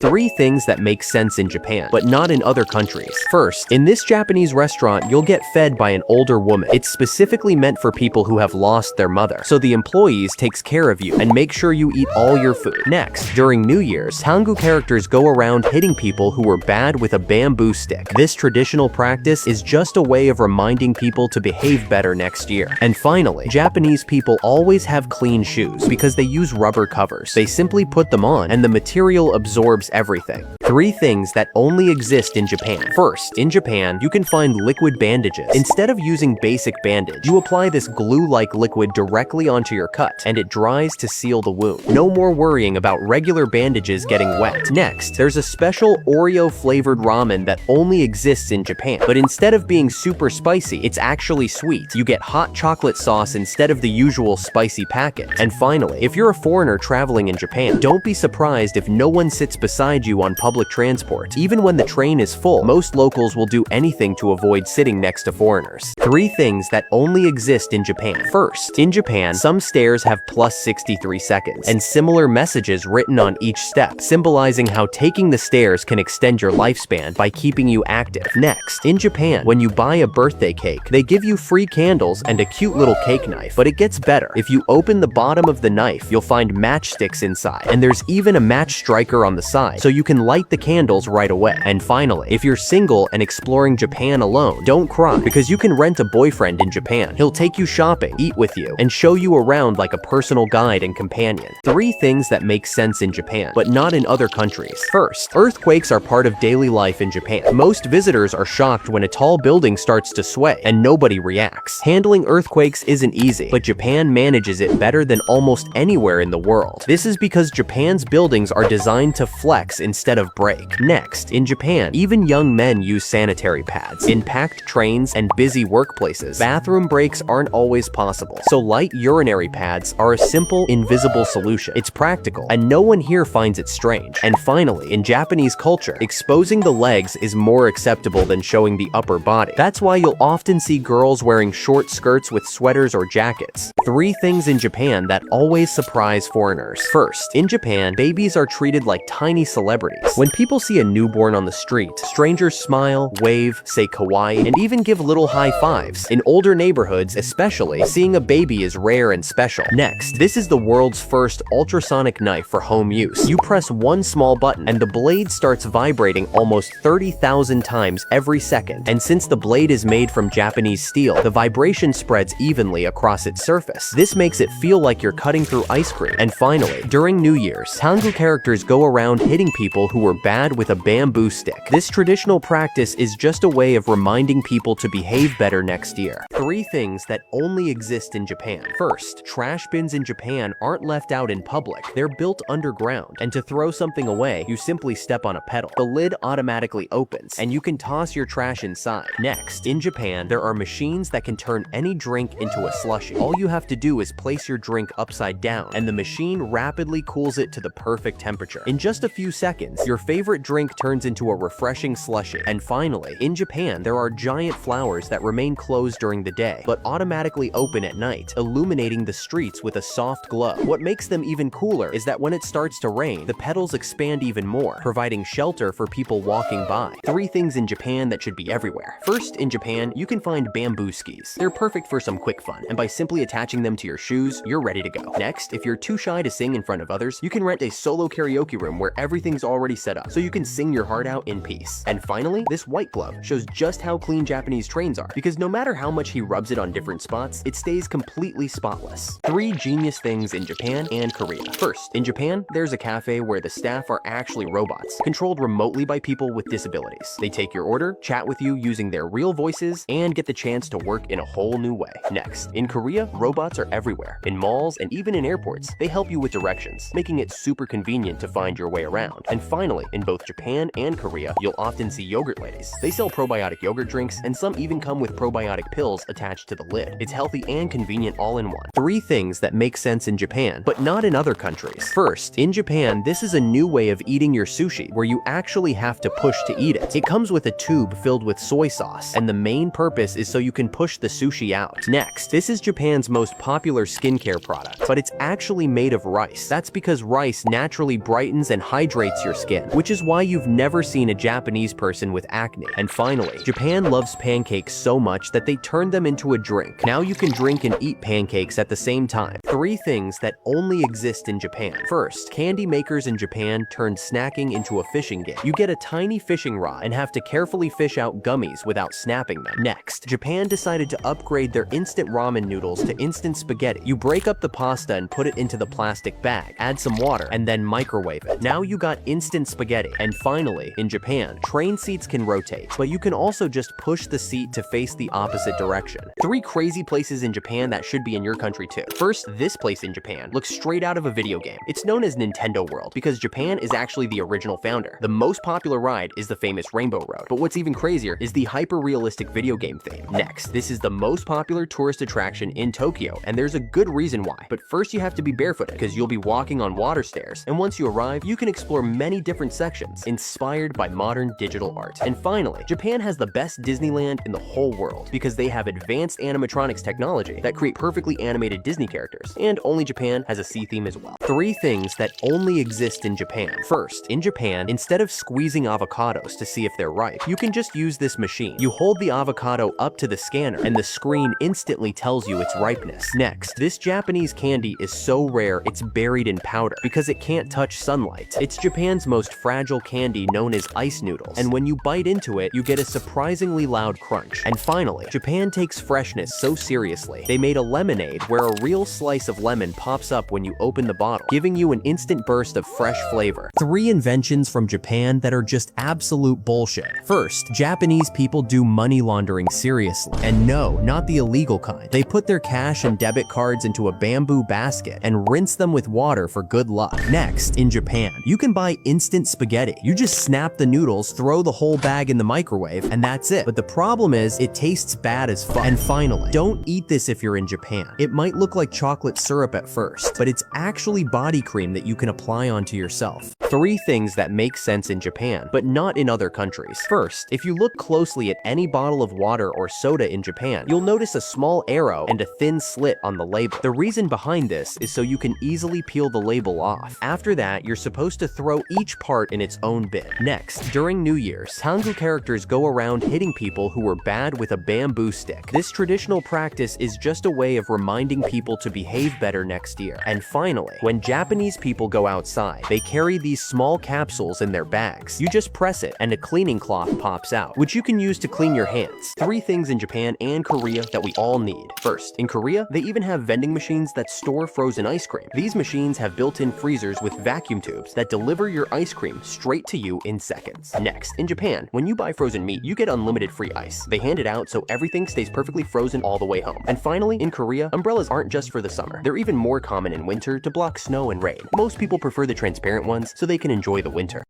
3 things that make sense in Japan, but not in other countries. First, in this Japanese restaurant, you'll get fed by an older woman. It's specifically meant for people who have lost their mother, so the employees takes care of you and make sure you eat all your food. Next, during New Year's, Tangu characters go around hitting people who were bad with a bamboo stick. This traditional practice is just a way of reminding people to behave better next year. And finally, Japanese people always have clean shoes because they use rubber covers. They simply put them on and the material absorbs everything. 3 things that only exist in Japan. First, in Japan, you can find liquid bandages. Instead of using basic bandage, you apply this glue-like liquid directly onto your cut, and it dries to seal the wound. No more worrying about regular bandages getting wet. Next, there's a special Oreo-flavored ramen that only exists in Japan, but instead of being super spicy, it's actually sweet. You get hot chocolate sauce instead of the usual spicy packet. And finally, if you're a foreigner traveling in Japan, don't be surprised if no one sits beside you on public transport. Even when the train is full, most locals will do anything to avoid sitting next to foreigners. 3 things that only exist in Japan. First, in Japan, some stairs have plus 63 seconds and similar messages written on each step, symbolizing how taking the stairs can extend your lifespan by keeping you active. Next, in Japan, when you buy a birthday cake, they give you free candles and a cute little cake knife. But it gets better. If you open the bottom of the knife, you'll find matchsticks inside, and there's even a match striker on the side, so you can light the candles right away. And finally, if you're single and exploring Japan alone, don't cry, because you can rent a boyfriend in Japan. He'll take you shopping, eat with you, and show you around like a personal guide and companion. 3 things that make sense in Japan, but not in other countries. First, earthquakes are part of daily life in Japan. Most visitors are shocked when a tall building starts to sway, and nobody reacts. Handling earthquakes isn't easy, but Japan manages it better than almost anywhere in the world. This is because Japan's buildings are designed to flex instead of break. Next, in Japan, even young men use sanitary pads. In packed trains and busy workplaces, bathroom breaks aren't always possible, so light urinary pads are a simple, invisible solution. It's practical, and no one here finds it strange. And finally, in Japanese culture, exposing the legs is more acceptable than showing the upper body. That's why you'll often see girls wearing short skirts with sweaters or jackets. 3 things in Japan that always surprise foreigners. First, in Japan, babies are treated like tiny celebrities. When people see a newborn on the street, strangers smile, wave, say kawaii, and even give little high fives. In older neighborhoods, especially, seeing a baby is rare and special. Next, this is the world's first ultrasonic knife for home use. You press one small button, and the blade starts vibrating almost 30,000 times every second. And since the blade is made from Japanese steel, the vibration spreads evenly across its surface. This makes it feel like you're cutting through ice cream. And finally, during New Year's, Tangu characters go around hitting people who were bad with a bamboo stick. This traditional practice is just a way of reminding people to behave better next year. 3 things that only exist in Japan. First, trash bins in Japan aren't left out in public. They're built underground, and to throw something away, you simply step on a pedal. The lid automatically opens, and you can toss your trash inside. Next, in Japan, there are machines that can turn any drink into a slushie. All you have to do is place your drink upside down, and the machine rapidly cools it to the perfect temperature. In just a few seconds, your favorite drink turns into a refreshing slushie. And finally, in Japan, there are giant flowers that remain closed during the day, but automatically open at night, illuminating the streets with a soft glow. What makes them even cooler is that when it starts to rain, the petals expand even more, providing shelter for people walking by. 3 things in Japan that should be everywhere. First, in Japan, you can find bamboo skis. They're perfect for some quick fun, and by simply attaching them to your shoes, you're ready to go. Next, if you're too shy to sing in front of others, you can rent a solo karaoke room where everything's already set up, so you can sing your heart out in peace. And finally, this white glove shows just how clean Japanese trains are, because no matter how much he rubs it on different spots, it stays completely spotless. 3 genius things in Japan and Korea. First, in Japan, there's a cafe where the staff are actually robots, controlled remotely by people with disabilities. They take your order, chat with you using their real voices, and get the chance to work in a whole new way. Next, in Korea, robots are everywhere. In malls and even in airports, they help you with directions, making it super convenient to find your way around. And finally, in both Japan and Korea, you'll often see yogurt ladies. They sell probiotic yogurt drinks, and some even come with probiotic pills attached to the lid. It's healthy and convenient all in one. 3 things that make sense in Japan, but not in other countries. First, in Japan, this is a new way of eating your sushi, where you actually have to push to eat it. It comes with a tube filled with soy sauce, and the main purpose is so you can push the sushi out. Next, this is Japan's most popular skincare product, but it's actually made of rice. That's because rice naturally brightens and hydrates your skin. which is why you've never seen a Japanese person with acne. And finally, Japan loves pancakes so much that they turned them into a drink. Now you can drink and eat pancakes at the same time. 3 things that only exist in Japan. First, candy makers in Japan turned snacking into a fishing game. You get a tiny fishing rod and have to carefully fish out gummies without snapping them. Next, Japan decided to upgrade their instant ramen noodles to instant spaghetti. You break up the pasta and put it into the plastic bag, add some water, and then microwave it. Now you got instant spaghetti. And finally, in Japan, train seats can rotate, but you can also just push the seat to face the opposite direction. 3 crazy places in Japan that should be in your country too. First, this place in Japan looks straight out of a video game. It's known as Nintendo World because Japan is actually the original founder. The most popular ride is the famous Rainbow Road, but what's even crazier is the hyper-realistic video game theme. Next, this is the most popular tourist attraction in Tokyo, and there's a good reason why. But first you have to be barefooted because you'll be walking on water stairs, and once you arrive, you can explore many different sections inspired by modern digital art. And finally, Japan has the best Disneyland in the whole world because they have advanced animatronics technology that create perfectly animated Disney characters, and only Japan has a sea theme as well. 3 things that only exist in Japan. First, in Japan, instead of squeezing avocados to see if they're ripe, you can just use this machine. You hold the avocado up to the scanner, and the screen instantly tells you its ripeness. Next, this Japanese candy is so rare it's buried in powder because it can't touch sunlight. It's Japan's most fragile candy known as ice noodles, and when you bite into it, you get a surprisingly loud crunch. And finally, Japan takes freshness so seriously, they made a lemonade where a real slice of lemon pops up when you open the bottle, giving you an instant burst of fresh flavor. 3 inventions from Japan that are just absolute bullshit. First, Japanese people do money laundering seriously. And no, not the illegal kind. They put their cash and debit cards into a bamboo basket and rinse them with water for good luck. Next, in Japan, you can buy instant spaghetti. You just snap the noodles, throw the whole bag in the microwave, and that's it. But the problem is, it tastes bad as fuck. And finally, don't eat this if you're in Japan. It might look like chocolate syrup at first, but it's actually body cream that you can apply onto yourself. 3 things that make sense in Japan, but not in other countries. First, if you look closely at any bottle of water or soda in Japan, you'll notice a small arrow and a thin slit on the label. The reason behind this is so you can easily peel the label off. After that, you're supposed to throw each part in its own bin. Next, during New Year's, Tangu characters go around hitting people who were bad with a bamboo stick. This traditional practice is just a way of reminding people to behave better next year. And finally, when Japanese people go outside, they carry these small capsules in their bags. You just press it and a cleaning cloth pops out, which you can use to clean your hands. 3 things in Japan and Korea that we all need. First, in Korea, they even have vending machines that store frozen ice cream. These machines have built-in freezers with vacuum tubes that deliver your ice cream straight to you in seconds. Next, in Japan, when you buy frozen meat, you get unlimited free ice. They hand it out so everything stays perfectly frozen all the way home. And finally, in Korea, umbrellas aren't just for the summer. They're even more common in winter to block snow and rain. Most people prefer the transparent ones so they can enjoy the winter.